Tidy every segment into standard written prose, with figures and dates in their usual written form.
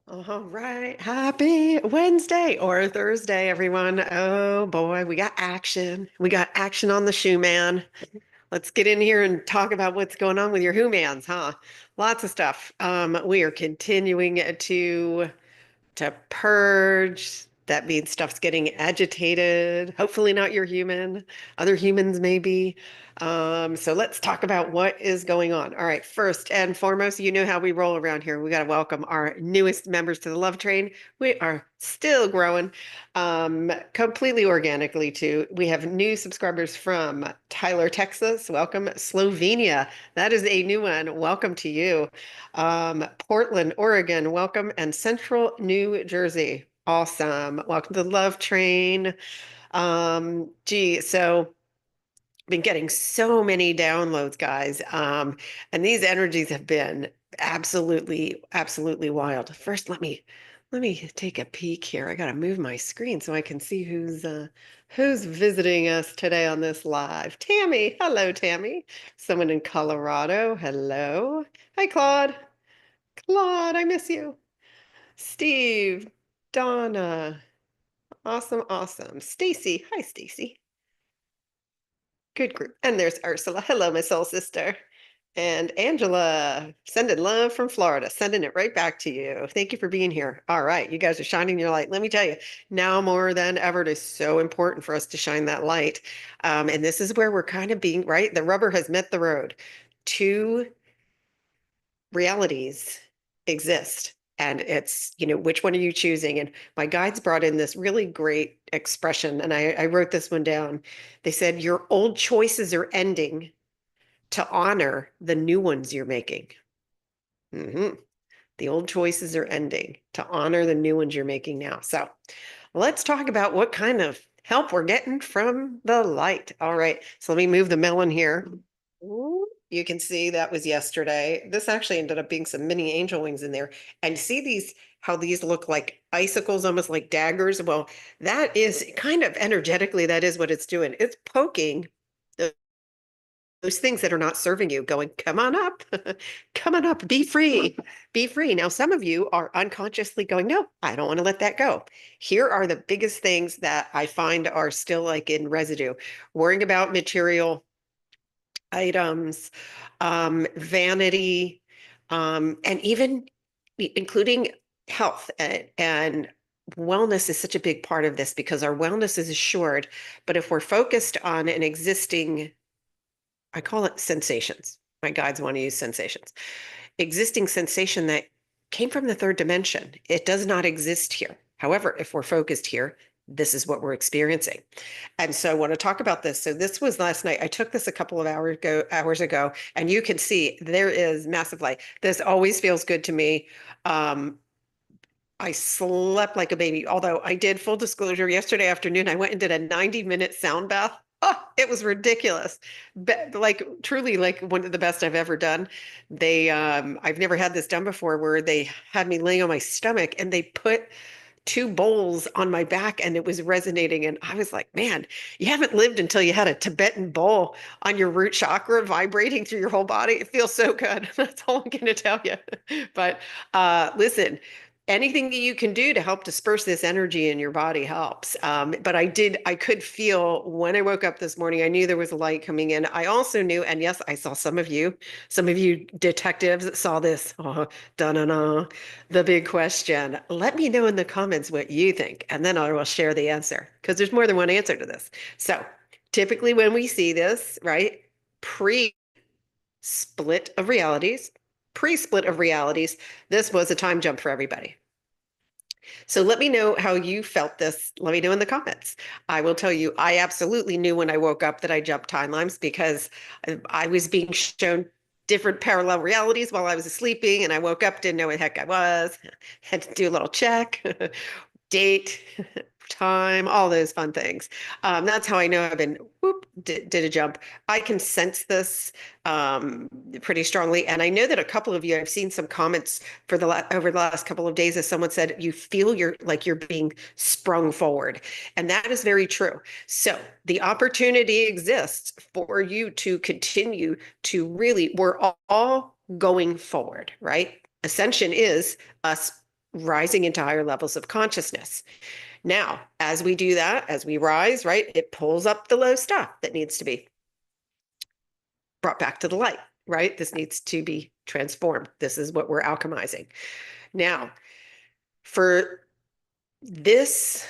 All right. Happy Wednesday or Thursday, everyone. Oh boy, we got action. We got action on the shoe man. Let's get in here and talk about what's going on with your who mans, huh? Lots of stuff. We are continuing to purge. That means stuff's getting agitated. Hopefully not your human. Other humans maybe. So let's talk about what is going on. All right, first and foremost, you know how we roll around here. We got to welcome our newest members to the Love Train. We are still growing, completely organically too. We have new subscribers from Tyler, Texas. Welcome, Slovenia. That is a new one. Welcome to you. Portland, Oregon, welcome, and Central New Jersey. Awesome. Welcome to the Love Train. So been getting so many downloads, guys. And these energies have been absolutely wild. First, let me take a peek here. I gotta move my screen so I can see who's visiting us today on this live. Tammy, hello, Tammy. Someone in Colorado, hello. Hi, Claude. Claude, I miss you. Steve, Donna, awesome. Stacy, hi, Stacy. Good group. And there's Ursula. Hello, my soul sister. And Angela, sending love from Florida, sending it right back to you. Thank you for being here. All right, you guys are shining your light. Let me tell you, now more than ever, it is so important for us to shine that light. And this is where we're kind of being, right? The rubber has met the road. Two realities exist. And it's, which one are you choosing? And my guides brought in this really great expression, and I wrote this one down. They said, your old choices are ending to honor the new ones you're making. hmm The old choices are ending to honor the new ones you're making now. So let's talk about what kind of help we're getting from the light. All right. So let me move the melon here. Ooh, you can see that was yesterday. This actually ended up being some mini angel wings in there. And see how these look like icicles, almost like daggers? Well, that is kind of energetically, that is what it's doing. It's poking those things that are not serving you, going, come on up, come on up, be free, be free. Now, some of you are unconsciously going, no, I don't want to let that go. Here are the biggest things that I find are still like in residue, worrying about material items, vanity, and even including health and wellness is such a big part of this because our wellness is assured. But if we're focused on an existing, I call it sensations. My guides want to use sensations. Existing sensation that came from the third dimension. It does not exist here. However, if we're focused here, this is what we're experiencing. And so I want to talk about this. So this was last night. I took this a couple of hours ago, and you can see there is massive light. This always feels good to me. I slept like a baby, although I did, full disclosure, yesterday afternoon, I went and did a 90-minute sound bath. Oh, it was ridiculous. Like truly like one of the best I've ever done. I've never had this done before where they had me laying on my stomach and they put two bowls on my back and it was resonating. And I was like, man, you haven't lived until you had a Tibetan bowl on your root chakra vibrating through your whole body. It feels so good. That's all I'm going to tell you. But listen, anything that you can do to help disperse this energy in your body helps. But I could feel when I woke up this morning, I knew there was a light coming in. I also knew, and yes, I saw some of you detectives saw this. Oh, da-na-na, the big question. Let me know in the comments what you think, and then I will share the answer because there's more than one answer to this. So typically when we see this, right, pre-split of realities, pre-split of realities, this was a time jump for everybody. So let me know how you felt this. Let me know in the comments. I will tell you, I absolutely knew when I woke up that I jumped timelines because I was being shown different parallel realities while I was sleeping, and I woke up, didn't know where the heck I was, had to do a little check, date, time, all those fun things. That's how I know I've been did a jump. I can sense this pretty strongly, and I know that a couple of you, I've seen some comments for over the last couple of days, as someone said, you feel you're being sprung forward, and that is very true. So the opportunity exists for you to continue to really, we're all going forward, right? Ascension is us rising into higher levels of consciousness. Now, as we do that, as we rise, right, it pulls up the low stuff that needs to be brought back to the light, right? This needs to be transformed. This is what we're alchemizing. Now, for this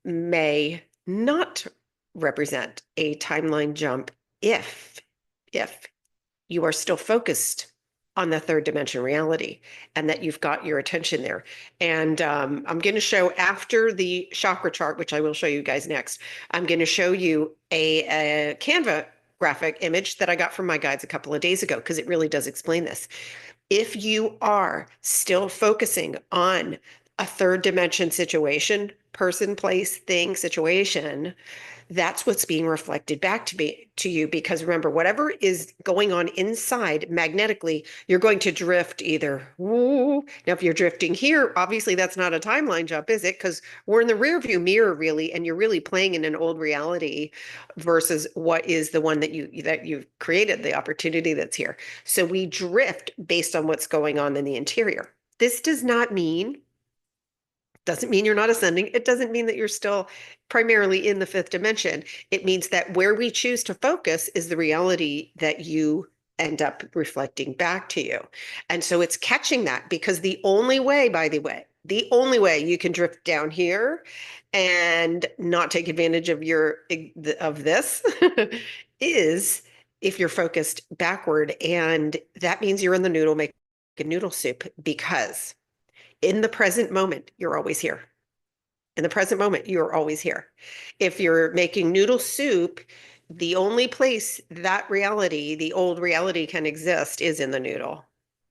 may not represent a timeline jump if you are still focused on the third dimension reality and that you've got your attention there. And I'm going to show after the chakra chart, which I will show you guys next, I'm going to show you a Canva graphic image that I got from my guides a couple of days ago, because it really does explain this. If you are still focusing on a third dimension situation, person, place, thing, situation, that's what's being reflected back to you. Because remember, whatever is going on inside magnetically, you're going to drift either. Woo. Now, if you're drifting here, obviously that's not a timeline jump, is it? Because we're in the rear view mirror, really, and you're really playing in an old reality versus what is the one that you've created, the opportunity that's here. So we drift based on what's going on in the interior. This doesn't mean you're not ascending. It doesn't mean that you're still primarily in the fifth dimension. It means that where we choose to focus is the reality that you end up reflecting back to you. And so it's catching that, because the only way, by the way, the only way you can drift down here and not take advantage of this is if you're focused backward. And that means you're in the noodle, make a noodle soup, because in the present moment, you're always here. In the present moment, you're always here. If you're making noodle soup, the only place that reality, the old reality, can exist is in the noodle,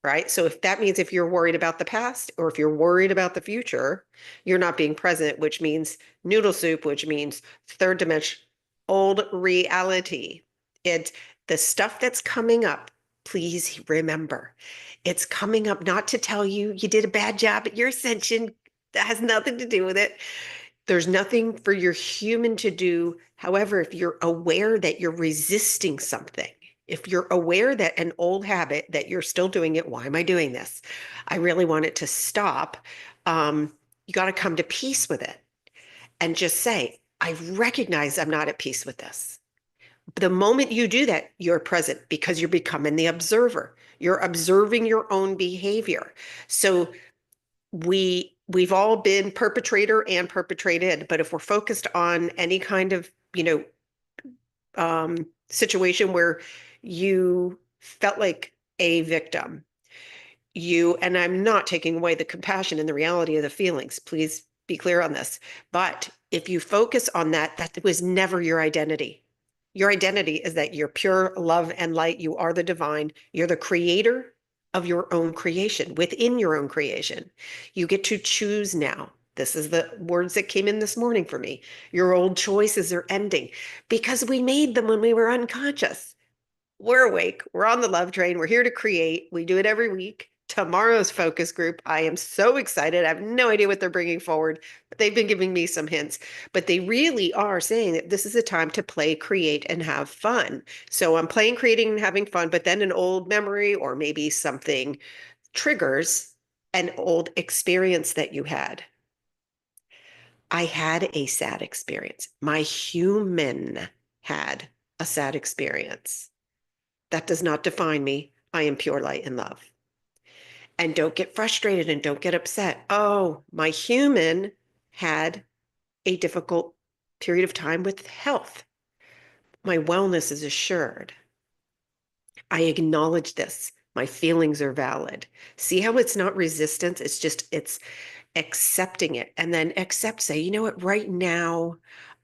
right? So if that means if you're worried about the past or if you're worried about the future, you're not being present, which means noodle soup, which means third dimension, old reality. It's the stuff that's coming up. Please remember, it's coming up not to tell you you did a bad job at your ascension. That has nothing to do with it. There's nothing for your human to do. However, if you're aware that you're resisting something, if you're aware that an old habit that you're still doing it, why am I doing this? I really want it to stop. You got to come to peace with it and just say, I recognize I'm not at peace with this. The moment you do that, you're present, because you're becoming the observer. You're observing your own behavior. So we've all been perpetrator and perpetrated, but if we're focused on any kind of, situation where you felt like a victim, and I'm not taking away the compassion and the reality of the feelings, please be clear on this. But if you focus on that, that was never your identity. Your identity is that you're pure love and light. You are the divine. You're the creator of your own creation, within your own creation. You get to choose now. This is the words that came in this morning for me. Your old choices are ending because we made them when we were unconscious. We're awake. We're on the love train. We're here to create. We do it every week. Tomorrow's focus group, I am so excited. I have no idea what they're bringing forward, but they've been giving me some hints. But they really are saying that this is a time to play, create, and have fun. So I'm playing, creating, and having fun, but then an old memory or maybe something triggers an old experience that you had. I had a sad experience. My human had a sad experience. That does not define me. I am pure light and love. And don't get frustrated and don't get upset. Oh, my human had a difficult period of time with health. My wellness is assured. I acknowledge this. My feelings are valid. See how it's not resistance? It's accepting it, and then say, you know what, right now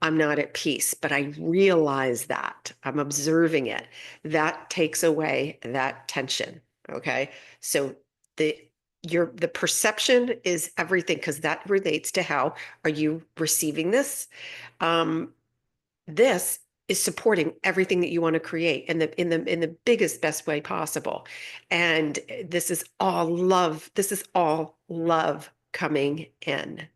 I'm not at peace, but I realize that I'm observing it. That takes away that tension. Okay. So the the perception is everything, because that relates to how are you receiving this. This is supporting everything that you want to create in the biggest, best way possible. And this is all love. This is all love coming in.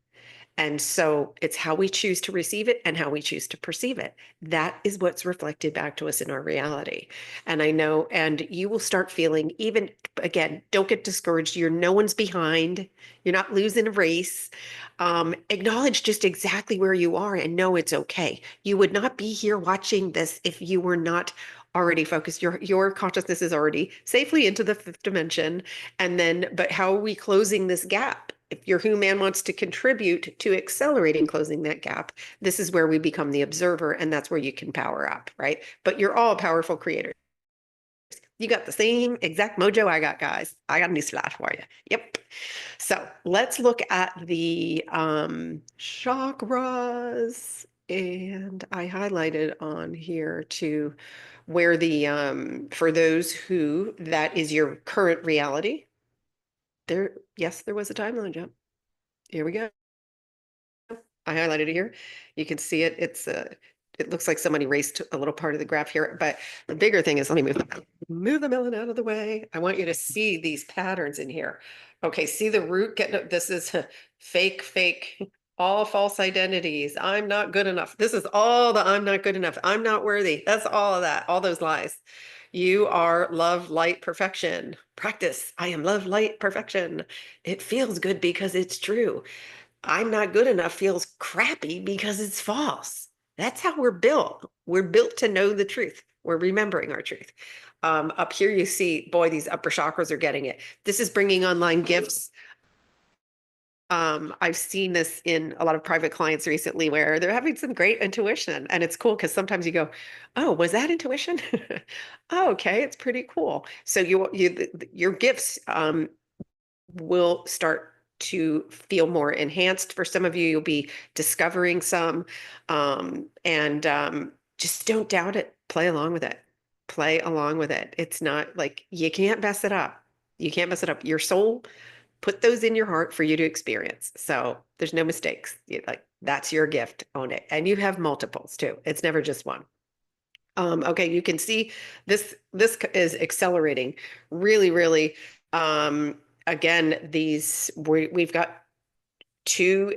And so it's how we choose to receive it and how we choose to perceive it. That is what's reflected back to us in our reality. And I know, and you will start feeling even, again, don't get discouraged. You're no one's behind. You're not losing a race. Acknowledge just exactly where you are and know it's okay. You would not be here watching this if you were not already focused. Your consciousness is already safely into the fifth dimension. And then, but how are we closing this gap? If your human wants to contribute to accelerating closing that gap, this is where we become the observer, and that's where you can power up, right? But you're all powerful creators. You got the same exact mojo I got, guys. I got a newsflash for you. Yep. So let's look at the chakras. And I highlighted on here to where the, for those who that is your current reality. There, yes, there was a timeline jump. Here we go. I highlighted it here. You can see it. It looks like somebody erased a little part of the graph here, but the bigger thing is, let me move the melon out of the way. I want you to see these patterns in here. Okay, see the root getting, this is fake, all false identities. I'm not good enough. This is all the I'm not good enough. I'm not worthy. That's all of that, all those lies. You are love, light, perfection. Practice. I am love, light, perfection. It feels good because it's true. I'm not good enough feels crappy because it's false. That's how we're built. We're built to know the truth. We're remembering our truth. Up here, you see, boy, these upper chakras are getting it. This is bringing online gifts. I've seen this in a lot of private clients recently where they're having some great intuition. And it's cool because sometimes you go, oh, was that intuition? Oh, okay, it's pretty cool. So your gifts will start to feel more enhanced. For some of you, you'll be discovering some, and just don't doubt it. Play along with it. Play along with it. It's not like you can't mess it up. You can't mess it up. Your soul put those in your heart for you to experience. So there's no mistakes. Like that's your gift. Own it. And you have multiples too. It's never just one. Okay, you can see this is accelerating really, really. Again, we've got two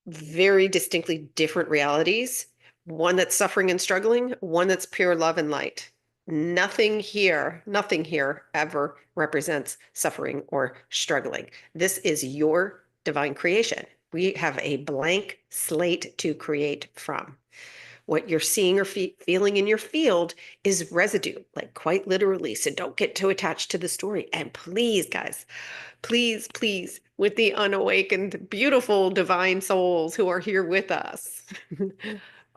very distinctly different realities. One that's suffering and struggling, one that's pure love and light. Nothing here ever represents suffering or struggling. This is your divine creation. We have a blank slate to create from. What you're seeing or feeling in your field is residue, like quite literally. So don't get too attached to the story. And please, guys, please, with the unawakened, beautiful divine souls who are here with us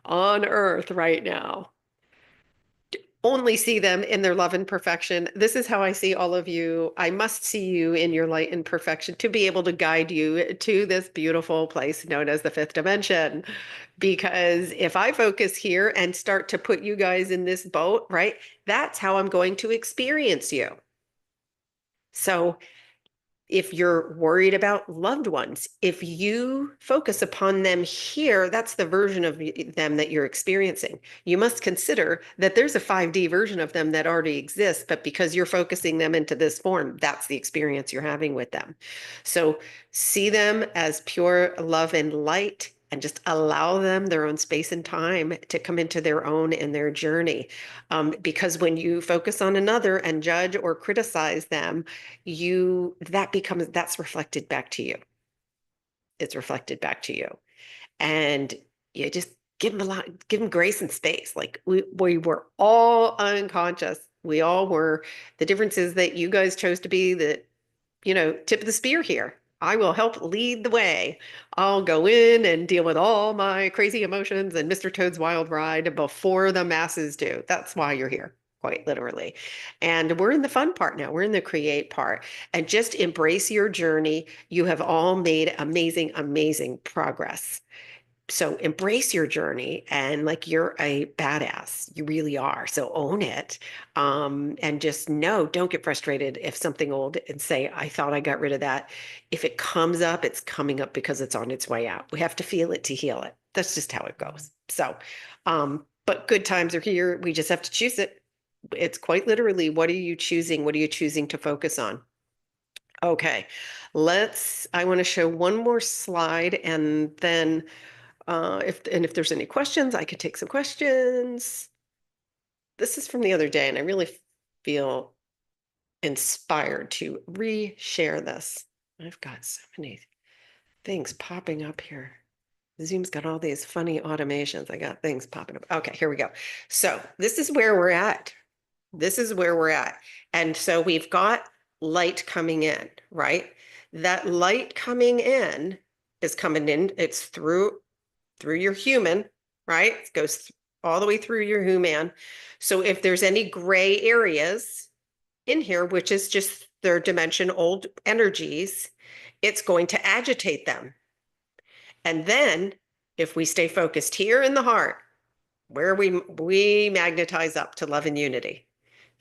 on earth right now, only see them in their love and perfection. This is how I see all of you. I must see you in your light and perfection to be able to guide you to this beautiful place known as the fifth dimension. Because if I focus here and start to put you guys in this boat, right, that's how I'm going to experience you. So if you're worried about loved ones, if you focus upon them here, that's the version of them that you're experiencing. You must consider that there's a 5D version of them that already exists, but because you're focusing them into this form, that's the experience you're having with them. So see them as pure love and light, and just allow them their own space and time to come into their own in their journey. Because when you focus on another and judge or criticize them, that's reflected back to you. It's reflected back to you. And you just give them grace and space. Like we were all unconscious. We all were. The difference is that you guys chose to be the tip of the spear here. I will help lead the way. I'll go in and deal with all my crazy emotions and Mr. Toad's Wild Ride before the masses do. That's why you're here, quite literally. And we're in the fun part now. We're in the create part. And just embrace your journey. You have all made amazing, amazing progress. So embrace your journey and like you're a badass. You really are. So own it. And just know, don't get frustrated if something old and say, I thought I got rid of that. If it comes up, it's coming up because it's on its way out. We have to feel it to heal it. That's just how it goes. So, but good times are here. We just have to choose it. It's quite literally, what are you choosing? What are you choosing to focus on? Okay, I want to show one more slide and then if there's any questions, I could take some questions. This is from the other day and I really feel inspired to re-share this. I've got so many things popping up here. Zoom's got all these funny automations. I got things popping up. Okay, here we go. So this is where we're at. This is where we're at. And so we've got light coming in, right? That light coming in is coming in. It's through your human, right? It goes all the way through your human. So if there's any gray areas in here, which is just third dimension old energies, it's going to agitate them. And then if we stay focused here in the heart, where we magnetize up to love and unity.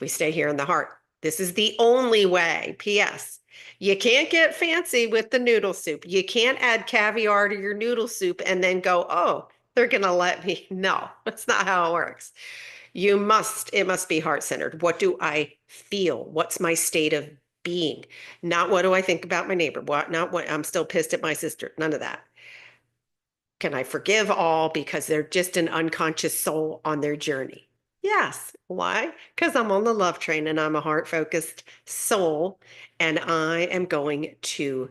We stay here in the heart. This is the only way. P.S. You can't get fancy with the noodle soup. You can't add caviar to your noodle soup and then go, oh, they're going to let me. No, that's not how it works. It must be heart centered. What do I feel? What's my state of being? Not what do I think about my neighbor? Not what I'm still pissed at my sister. None of that. Can I forgive all because they're just an unconscious soul on their journey? Yes. Why? Because I'm on the love train and I'm a heart focused soul and I am going to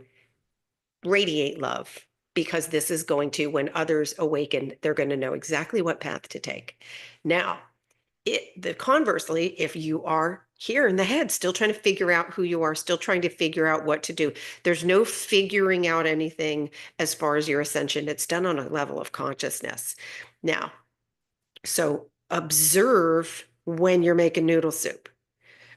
radiate love because this is going to, when others awaken, they're going to know exactly what path to take. Now, conversely, if you are here in the head, still trying to figure out who you are, still trying to figure out what to do, there's no figuring out anything as far as your ascension. It's done on a level of consciousness. Now, so observe when you're making noodle soup.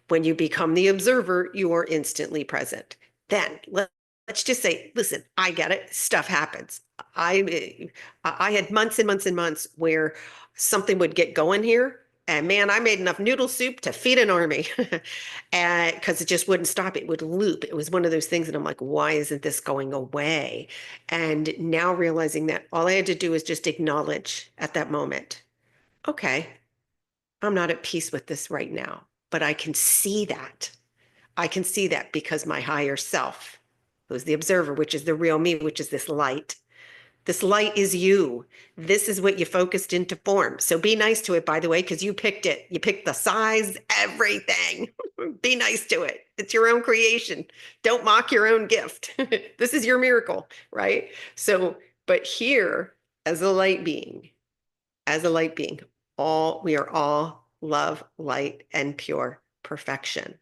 When you become the observer, you are instantly present. Then let's just say, listen, I get it. Stuff happens. I had months and months and months where something would get going here. And man, I made enough noodle soup to feed an army and because it just wouldn't stop. It would loop. It was one of those things. And I'm like, why isn't this going away? And now realizing that all I had to do is just acknowledge at that moment, okay, I'm not at peace with this right now, but I can see that. I can see that because my higher self, who's the observer, which is the real me, which is this light is you. This is what you focused into form. So be nice to it, by the way, because you picked it. You picked the size, everything. Be nice to it. It's your own creation. Don't mock your own gift. This is your miracle, right? So, but here, as a light being, as a light being, we are all love, light, and pure perfection.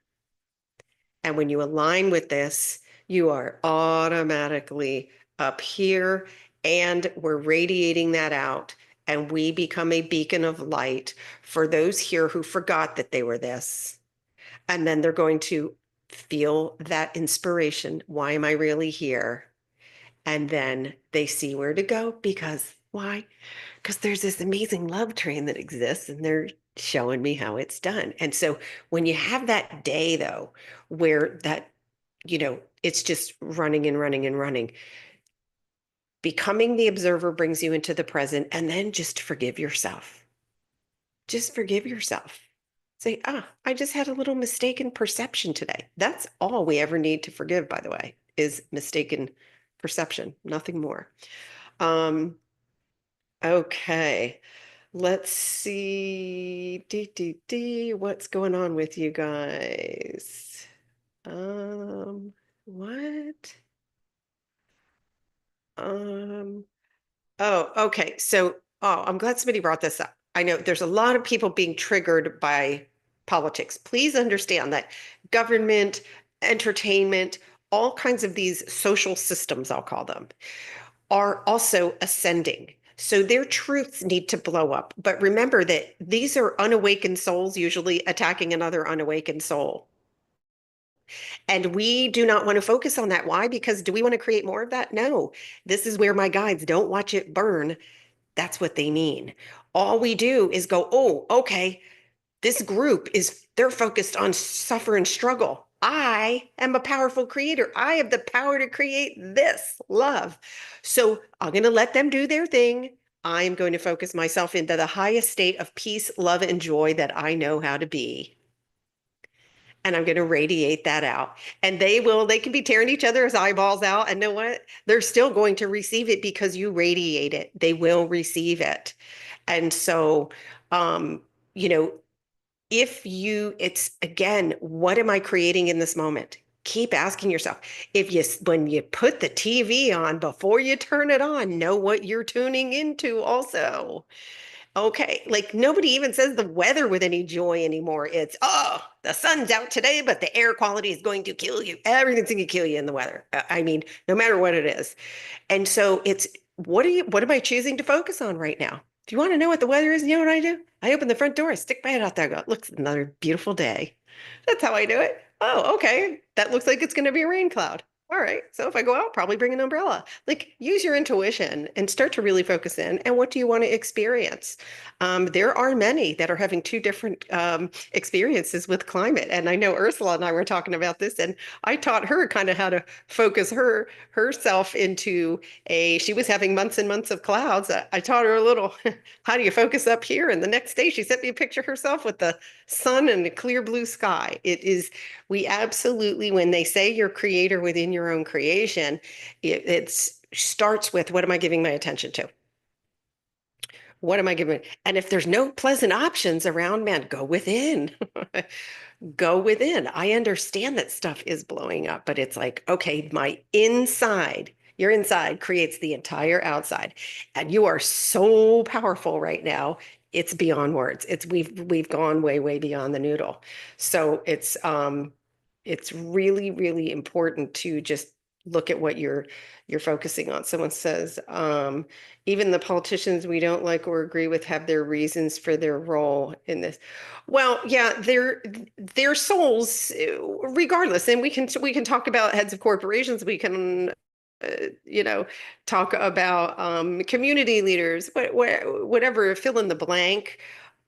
And when you align with this, you are automatically up here and we're radiating that out. And we become a beacon of light for those here who forgot that they were this. And then they're going to feel that inspiration. Why am I really here? And then they see where to go because why? Because there's this amazing love train that exists and they're showing me how it's done. And so when you have that day though, where it's just running and running and running, becoming the observer brings you into the present and then just forgive yourself. Just forgive yourself. Say, I just had a little mistaken perception today. That's all we ever need to forgive, by the way, is mistaken perception, nothing more. Okay. Let's see. What's going on with you guys? What? Um, oh, okay. I'm glad somebody brought this up. I know there's a lot of people being triggered by politics. Please understand that government, entertainment, all kinds of these social systems, I'll call them, are also ascending. So their truths need to blow up. But remember that these are unawakened souls usually attacking another unawakened soul. And we do not want to focus on that. Why? Because do we want to create more of that? No. This is where my guides don't watch it burn. That's what they mean. All we do is go, oh, okay, this group they're focused on suffer and struggle. I am a powerful creator. I have the power to create this love. So I'm going to let them do their thing. I'm going to focus myself into the highest state of peace, love, and joy that I know how to be. and I'm going to radiate that out. And they can be tearing each other's eyeballs out. And know what? They're still going to receive it because you radiate it. They will receive it. And so, um, you know, it's again, what am I creating in this moment? Keep asking yourself. When you put the TV on before you turn it on, know what you're tuning into also. Okay, like nobody even says the weather with any joy anymore. It's, oh, the sun's out today, but the air quality is going to kill you. Everything's going to kill you in the weather. I mean, no matter what it is. And so it's, what am I choosing to focus on right now? If you want to know what the weather is, you know what I do? I open the front door, I stick my head out there, I go, looks another beautiful day. That's how I do it. Oh, okay. That looks like it's going to be a rain cloud. All right. So if I go out, probably bring an umbrella. Like use your intuition and start to really focus in. And what do you want to experience? There are many that are having two different experiences with climate. And I know Ursula and I were talking about this, and I taught her kind of how to focus herself into she was having months and months of clouds. I taught her a little, how do you focus up here? And the next day she sent me a picture herself with the sun and a clear blue sky. We absolutely, when they say you're creator within your own creation, it starts with, what am I giving my attention to? What am I giving? And if there's no pleasant options around, man, go within. Go within. I understand that stuff is blowing up, but it's like, okay, your inside creates the entire outside. And you are so powerful right now. It's beyond words. We've gone way, way beyond the noodle. So it's really, really important to just look at what you're focusing on. Someone says, even the politicians we don't like or agree with have their reasons for their role in this. Well, yeah, their souls, regardless. And we can talk about heads of corporations. We can, you know, talk about community leaders, whatever, fill in the blank.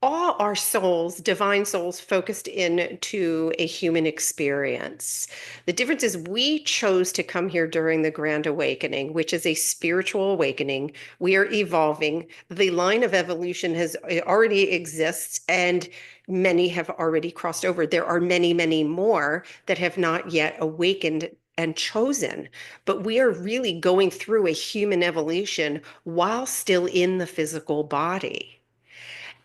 All our souls, divine souls, focused into a human experience. The difference is we chose to come here during the Grand Awakening, which is a spiritual awakening. We are evolving. The line of evolution has already exists, and many have already crossed over. There are many, many more that have not yet awakened and chosen. But we are really going through a human evolution while still in the physical body.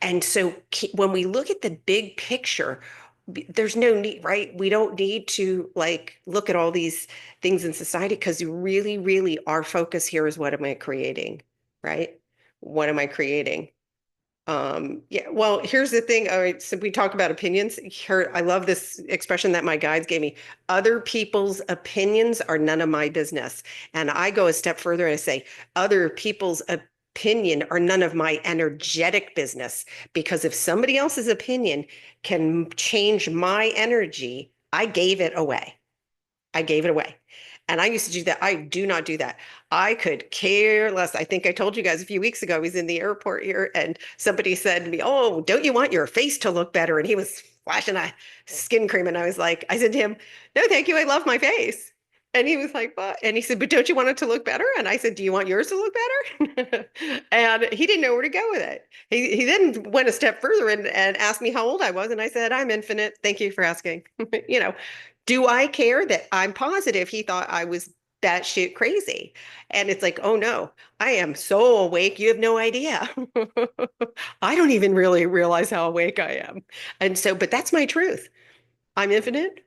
And so when we look at the big picture, there's no need, right? We don't need to like look at all these things in society, because really, really our focus here is, what am I creating, right? What am I creating? Yeah, well, here's the thing. All right, so we talk about opinions. Here, I love this expression that my guides gave me. Other people's opinions are none of my business. And I go a step further and I say, other people's opinion are none of my energetic business. Because if somebody else's opinion can change my energy, I gave it away. I gave it away. And I used to do that. I do not do that. I could care less. I think I told you guys a few weeks ago, I was in the airport here and somebody said to me, oh, don't you want your face to look better? And he was flashing a skin cream. And I said to him, no, thank you. I love my face. And he was like, what? And he said, but don't you want it to look better? And I said, do you want yours to look better? And he didn't know where to go with it. He then went a step further and asked me how old I was. And I said, I'm infinite. Thank you for asking. You know, do I care? That I'm positive he thought I was batshit crazy. And it's like, oh no, I am so awake. You have no idea. I don't even really realize how awake I am. And so, but that's my truth. I'm infinite.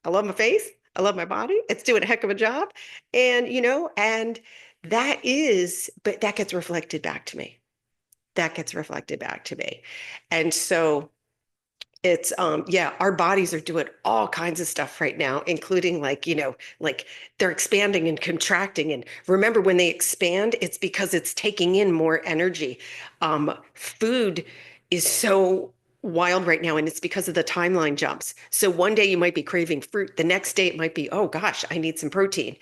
I love my face. I love my body. It's doing a heck of a job. And, and but that gets reflected back to me. That gets reflected back to me. And so, it's yeah, our bodies are doing all kinds of stuff right now, including like they're expanding and contracting. And remember, when they expand, it's because it's taking in more energy. Food is so wild right now, and it's because of the timeline jumps. So one day you might be craving fruit, the next day it might be, oh gosh, I need some protein.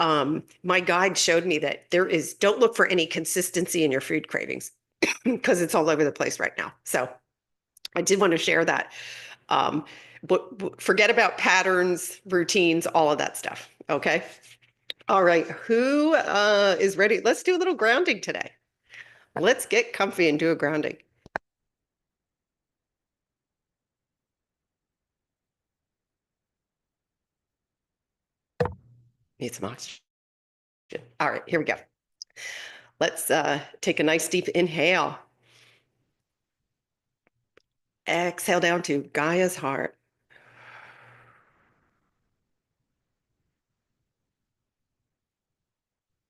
My guide showed me that don't look for any consistency in your food cravings because it's all over the place right now. So I did want to share that. But forget about patterns, routines, all of that stuff. Okay. All right. Who is ready? Let's do a little grounding today. Let's get comfy and do a grounding. Need some oxygen. All right, here we go. Let's take a nice deep inhale. Exhale down to Gaia's heart.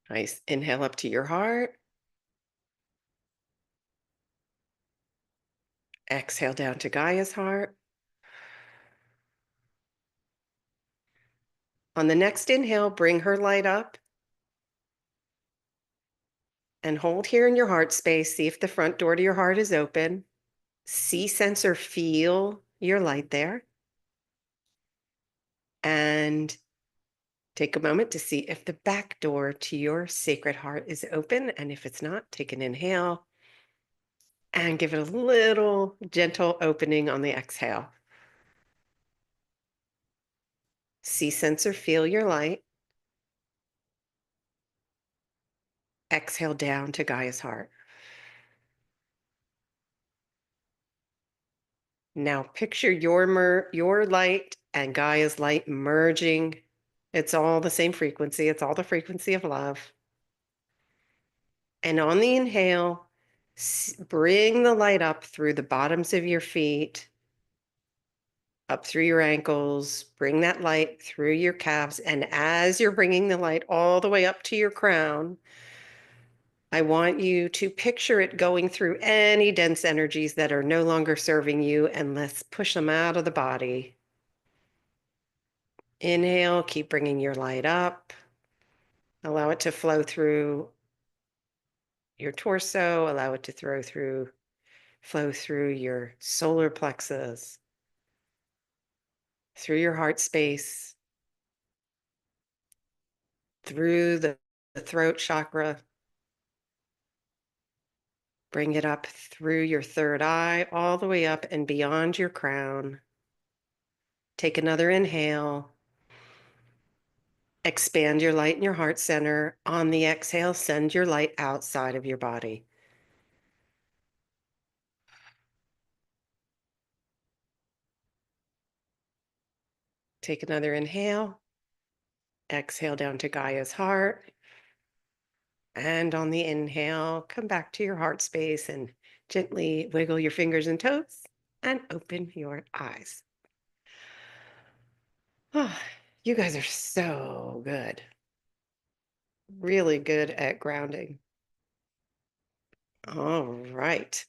Nice inhale up to your heart. Exhale down to Gaia's heart. On the next inhale, bring her light up and hold here in your heart space. See if the front door to your heart is open. See, sense, or feel your light there. And take a moment to see if the back door to your sacred heart is open. And if it's not, take an inhale and give it a little gentle opening on the exhale. See, sense, or feel your light. Exhale down to Gaia's heart. Now picture your light and Gaia's light merging. It's all the same frequency. It's all the frequency of love. And on the inhale, bring the light up through the bottoms of your feet, up through your ankles. Bring that light through your calves. And as you're bringing the light all the way up to your crown, I want you to picture it going through any dense energies that are no longer serving you, and let's push them out of the body. Inhale, keep bringing your light up. Allow it to flow through your torso. Allow it to flow through your solar plexus, through your heart space, through the throat chakra. Bring it up through your third eye, all the way up and beyond your crown. Take another inhale. Expand your light in your heart center. On the exhale, send your light outside of your body. Take another inhale. Exhale down to Gaia's heart. And on the inhale, come back to your heart space and gently wiggle your fingers and toes and open your eyes. Oh, you guys are so good. Really good at grounding. All right.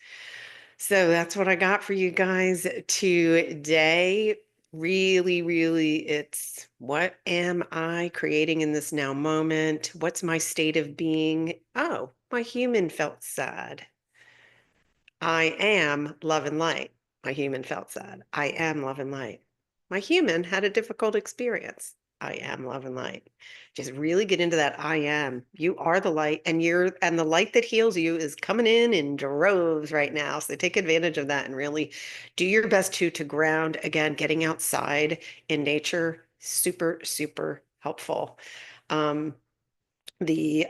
So that's what I got for you guys today. Really, really, it's what am I creating in this now moment? What's my state of being? Oh, my human felt sad. I am love and light. My human felt sad. I am love and light. My human had a difficult experience. I am love and light. Just really get into that I am. You are the light, and the light that heals you is coming in droves right now. So take advantage of that and really do your best to ground. Again, getting outside in nature, super, super helpful. Um, the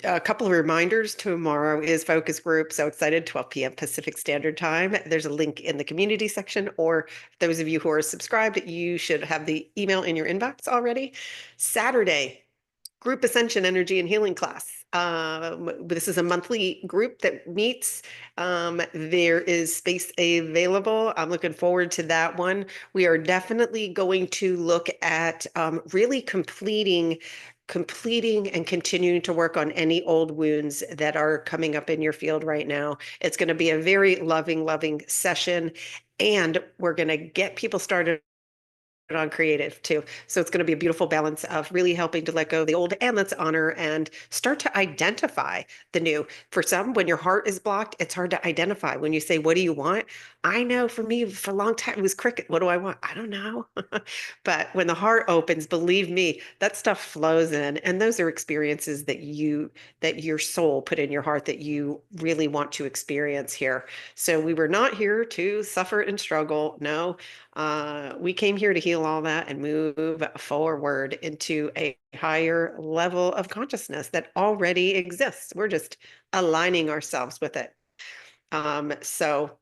a couple of reminders. Tomorrow is focus group. So excited, 12 p.m. Pacific Standard Time. There's a link in the community section, or those of you who are subscribed, you should have the email in your inbox already. Saturday, group Ascension Energy and Healing class. This is a monthly group that meets. There is space available. I'm looking forward to that one. We are definitely going to look at really completing and continuing to work on any old wounds that are coming up in your field right now. It's going to be a very loving session, and we're going to get people started on creative too. So it's going to be a beautiful balance of really helping to let go of the old and let's honor and start to identify the new. For some, when your heart is blocked, it's hard to identify. When you say, what do you want? I know for me, for a long time, it was cricket. What do I want? I don't know. But when the heart opens, believe me, that stuff flows in. And those are experiences that your soul put in your heart that you really want to experience here. So we were not here to suffer and struggle. No, we came here to heal all that and move forward into a higher level of consciousness that already exists. We're just aligning ourselves with it. So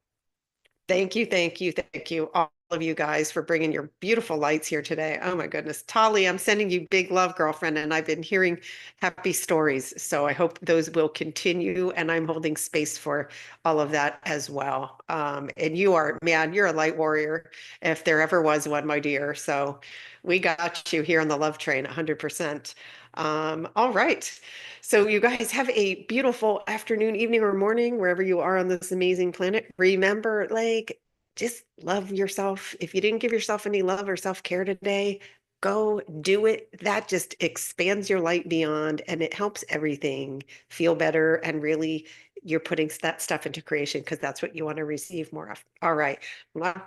thank you, thank you, thank you all of you guys for bringing your beautiful lights here today. Oh my goodness. Tali, I'm sending you big love, girlfriend, and I've been hearing happy stories. So I hope those will continue, and I'm holding space for all of that as well. And you are, man, you're a light warrior if there ever was one, my dear. So we got you here on the love train 100%. All right. So you guys have a beautiful afternoon, evening, or morning, wherever you are on this amazing planet. Remember, like, just love yourself. If you didn't give yourself any love or self-care today, go do it. That just expands your light beyond and it helps everything feel better. And really, you're putting that stuff into creation because that's what you want to receive more of. All right. Well,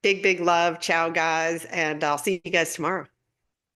big, big love. Ciao, guys. And I'll see you guys tomorrow.